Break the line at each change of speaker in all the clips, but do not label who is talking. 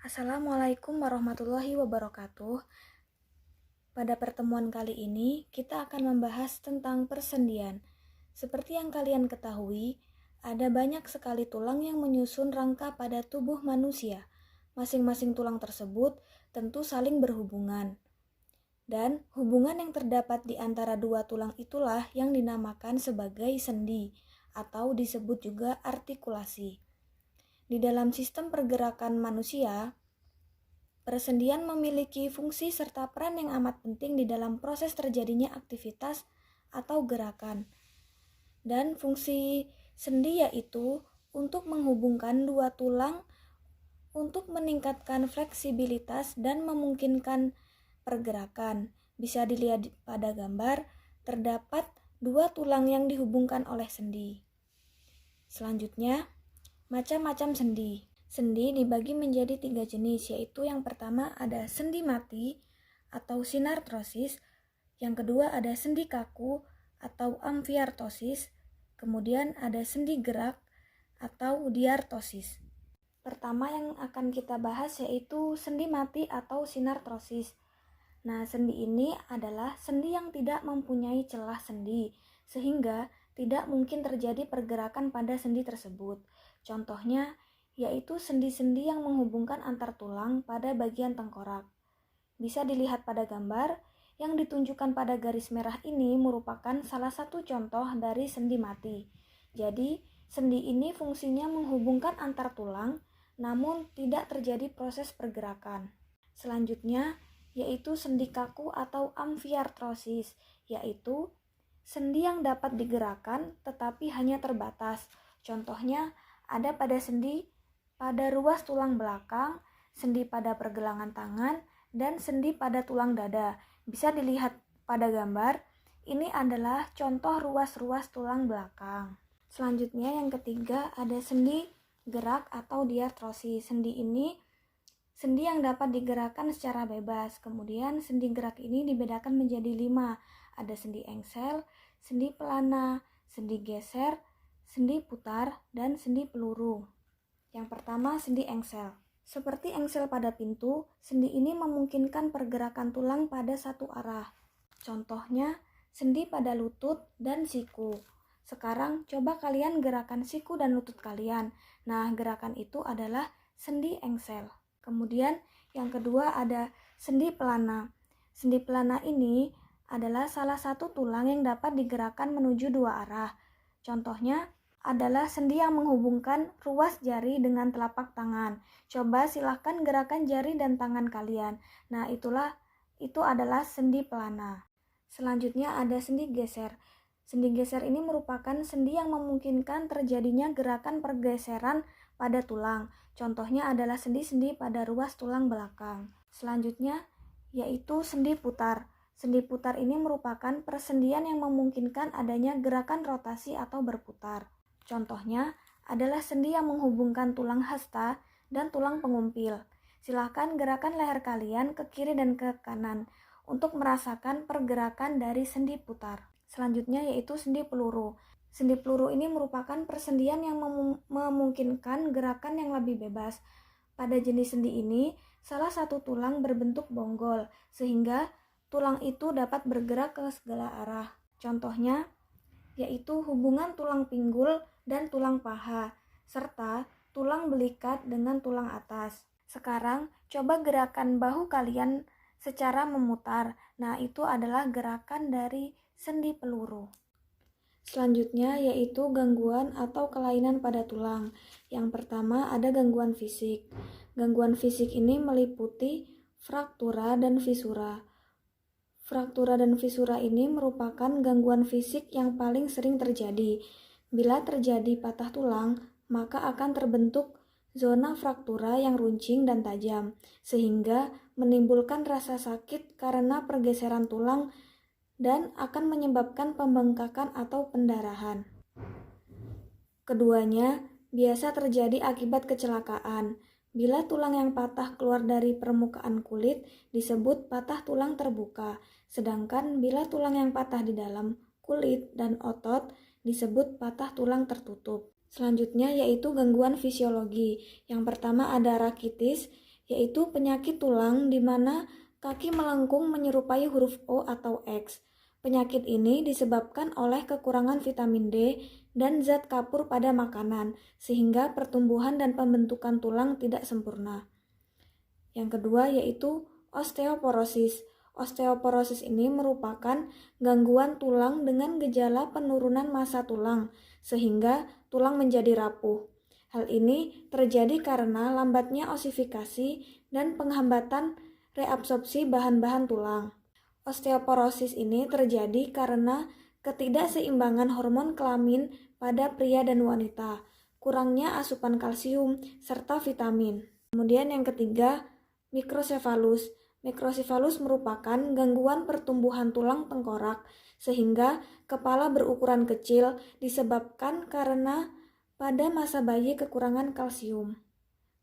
Assalamualaikum warahmatullahi wabarakatuh. Pada pertemuan kali ini, kita akan membahas tentang persendian. Seperti yang kalian ketahui, ada banyak sekali tulang yang menyusun rangka pada tubuh manusia. Masing-masing tulang tersebut tentu saling berhubungan. Dan hubungan yang terdapat di antara dua tulang itulah yang dinamakan sebagai sendi, atau disebut juga artikulasi. Di dalam sistem pergerakan manusia, persendian memiliki fungsi serta peran yang amat penting di dalam proses terjadinya aktivitas atau gerakan. Dan fungsi sendi yaitu untuk menghubungkan dua tulang untuk meningkatkan fleksibilitas dan memungkinkan pergerakan. Bisa dilihat pada gambar, terdapat dua tulang yang dihubungkan oleh sendi. Selanjutnya, macam-macam sendi. Sendi dibagi menjadi 3 jenis, yaitu yang pertama ada sendi mati atau sinartrosis, yang kedua ada sendi kaku atau amfiartosis, kemudian ada sendi gerak atau diartosis. Pertama yang akan kita bahas yaitu sendi mati atau sinartrosis. Nah, sendi ini adalah sendi yang tidak mempunyai celah sendi, sehingga tidak mungkin terjadi pergerakan pada sendi tersebut. Contohnya yaitu sendi-sendi yang menghubungkan antar tulang pada bagian tengkorak. Bisa dilihat pada gambar, yang ditunjukkan pada garis merah ini merupakan salah satu contoh dari sendi mati. Jadi, sendi ini fungsinya menghubungkan antar tulang, namun tidak terjadi proses pergerakan. Selanjutnya, yaitu sendi kaku atau amfiartrosis, yaitu sendi yang dapat digerakkan tetapi hanya terbatas. Contohnya, ada pada sendi pada ruas tulang belakang, sendi pada pergelangan tangan, dan sendi pada tulang dada. Bisa dilihat pada gambar, ini adalah contoh ruas-ruas tulang belakang. Selanjutnya yang ketiga ada sendi gerak atau diartrosis. Sendi ini sendi yang dapat digerakkan secara bebas. Kemudian sendi gerak ini dibedakan menjadi 5. Ada sendi engsel, sendi pelana, sendi geser, sendi putar, dan sendi peluru. Yang pertama, sendi engsel. Seperti engsel pada pintu, sendi ini memungkinkan pergerakan tulang pada satu arah. Contohnya, sendi pada lutut dan siku. Sekarang, coba kalian gerakan siku dan lutut kalian. Nah, gerakan itu adalah sendi engsel. Kemudian, yang kedua ada sendi pelana. Sendi pelana ini adalah salah satu tulang yang dapat digerakkan menuju dua arah. Contohnya, adalah sendi yang menghubungkan ruas jari dengan telapak tangan. Coba silahkan gerakan jari dan tangan kalian. Nah, itu adalah sendi pelana. Selanjutnya ada sendi geser. Sendi geser ini merupakan sendi yang memungkinkan terjadinya gerakan pergeseran pada tulang. Contohnya adalah sendi-sendi pada ruas tulang belakang. Selanjutnya yaitu sendi putar. Sendi putar ini merupakan persendian yang memungkinkan adanya gerakan rotasi atau berputar. Contohnya adalah sendi yang menghubungkan tulang hasta dan tulang pengumpil. Silahkan gerakan leher kalian ke kiri dan ke kanan untuk merasakan pergerakan dari sendi putar. Selanjutnya yaitu sendi peluru. Sendi peluru ini merupakan persendian yang memungkinkan gerakan yang lebih bebas. Pada jenis sendi ini, salah satu tulang berbentuk bonggol, sehingga tulang itu dapat bergerak ke segala arah. Contohnya yaitu hubungan tulang pinggul dan tulang paha, serta tulang belikat dengan tulang atas. Sekarang, coba gerakan bahu kalian secara memutar. Nah, itu adalah gerakan dari sendi peluru. Selanjutnya yaitu gangguan atau kelainan pada tulang. Yang pertama ada gangguan fisik. Gangguan fisik ini meliputi fraktura dan fisura. Fraktura dan fisura ini merupakan gangguan fisik yang paling sering terjadi. Bila terjadi patah tulang, maka akan terbentuk zona fraktura yang runcing dan tajam, sehingga menimbulkan rasa sakit karena pergeseran tulang dan akan menyebabkan pembengkakan atau pendarahan. Keduanya biasa terjadi akibat kecelakaan. Bila tulang yang patah keluar dari permukaan kulit disebut patah tulang terbuka, sedangkan bila tulang yang patah di dalam kulit dan otot disebut patah tulang tertutup. Selanjutnya yaitu gangguan fisiologi. Yang pertama ada rakitis, yaitu penyakit tulang di mana kaki melengkung menyerupai huruf O atau X. Penyakit ini disebabkan oleh kekurangan vitamin D dan zat kapur pada makanan, sehingga pertumbuhan dan pembentukan tulang tidak sempurna. Yang kedua yaitu osteoporosis. Osteoporosis ini merupakan gangguan tulang dengan gejala penurunan massa tulang, sehingga tulang menjadi rapuh. Hal ini terjadi karena lambatnya osifikasi dan penghambatan reabsorpsi bahan-bahan tulang. Osteoporosis ini terjadi karena ketidakseimbangan hormon kelamin pada pria dan wanita, kurangnya asupan kalsium, serta vitamin. Kemudian yang ketiga, mikrosefalus. Mikrosefalus merupakan gangguan pertumbuhan tulang tengkorak, sehingga kepala berukuran kecil disebabkan karena pada masa bayi kekurangan kalsium.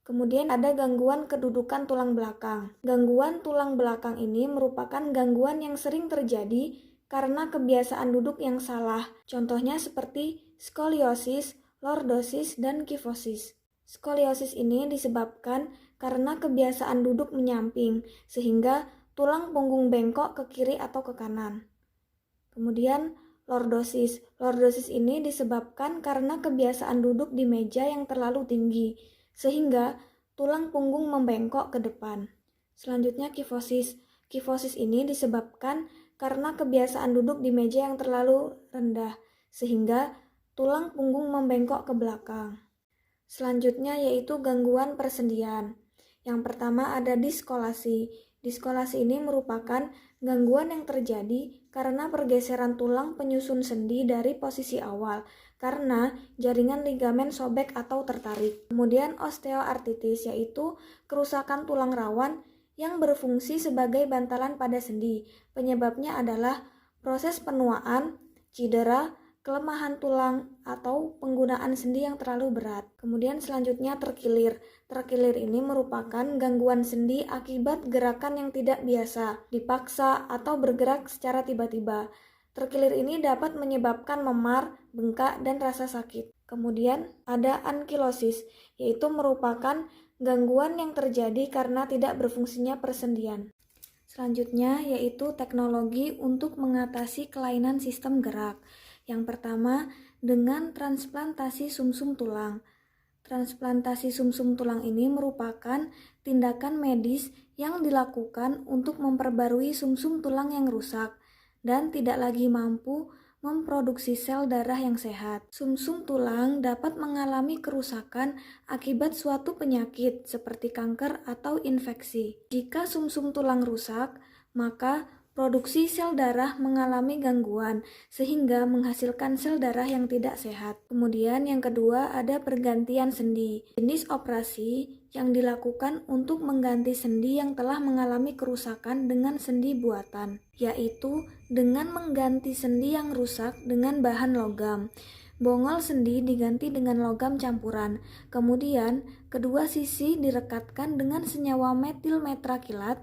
Kemudian ada gangguan kedudukan tulang belakang. Gangguan tulang belakang ini merupakan gangguan yang sering terjadi karena kebiasaan duduk yang salah. Contohnya seperti skoliosis, lordosis, dan kifosis. Skoliosis ini disebabkan karena kebiasaan duduk menyamping, sehingga tulang punggung bengkok ke kiri atau ke kanan. Kemudian lordosis. Lordosis ini disebabkan karena kebiasaan duduk di meja yang terlalu tinggi, sehingga tulang punggung membengkok ke depan. Selanjutnya kifosis. Kifosis ini disebabkan karena kebiasaan duduk di meja yang terlalu rendah, sehingga tulang punggung membengkok ke belakang. Selanjutnya yaitu gangguan persendian. Yang pertama ada diskolasi. Diskolasi ini merupakan gangguan yang terjadi karena pergeseran tulang penyusun sendi dari posisi awal karena jaringan ligamen sobek atau tertarik. Kemudian osteoartritis yaitu kerusakan tulang rawan yang berfungsi sebagai bantalan pada sendi. Penyebabnya adalah proses penuaan, cedera, kelemahan tulang, atau penggunaan sendi yang terlalu berat. Kemudian selanjutnya terkilir. Terkilir ini merupakan gangguan sendi akibat gerakan yang tidak biasa, dipaksa, atau bergerak secara tiba-tiba. Terkilir ini dapat menyebabkan memar, bengkak, dan rasa sakit. Kemudian ada ankilosis, yaitu merupakan gangguan yang terjadi karena tidak berfungsinya persendian. Selanjutnya yaitu teknologi untuk mengatasi kelainan sistem gerak. Yang pertama, dengan transplantasi sumsum tulang. Transplantasi sumsum tulang ini merupakan tindakan medis yang dilakukan untuk memperbarui sumsum tulang yang rusak dan tidak lagi mampu memproduksi sel darah yang sehat. Sumsum tulang dapat mengalami kerusakan akibat suatu penyakit seperti kanker atau infeksi. Jika sumsum tulang rusak, maka produksi sel darah mengalami gangguan sehingga menghasilkan sel darah yang tidak sehat. Kemudian yang kedua ada pergantian sendi. Jenis operasi yang dilakukan untuk mengganti sendi yang telah mengalami kerusakan dengan sendi buatan, yaitu dengan mengganti sendi yang rusak dengan bahan logam. Bongol sendi diganti dengan logam campuran. Kemudian kedua sisi direkatkan dengan senyawa metil metrakilat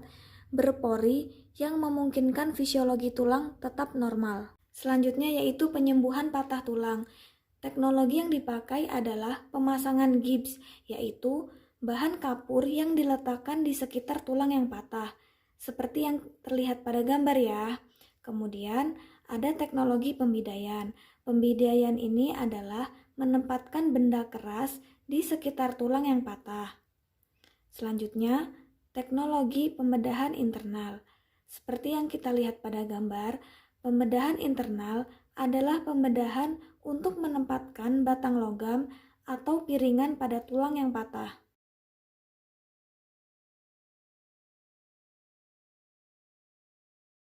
berpori yang memungkinkan fisiologi tulang tetap normal. Selanjutnya yaitu penyembuhan patah tulang. Teknologi yang dipakai adalah pemasangan gips, yaitu bahan kapur yang diletakkan di sekitar tulang yang patah, seperti yang terlihat pada gambar ya. Kemudian ada teknologi pembidaian. Pembidaian ini adalah menempatkan benda keras di sekitar tulang yang patah. Selanjutnya, teknologi pembedahan internal. Seperti yang kita lihat pada gambar, pembedahan internal adalah pembedahan untuk menempatkan batang logam atau piringan pada tulang yang patah.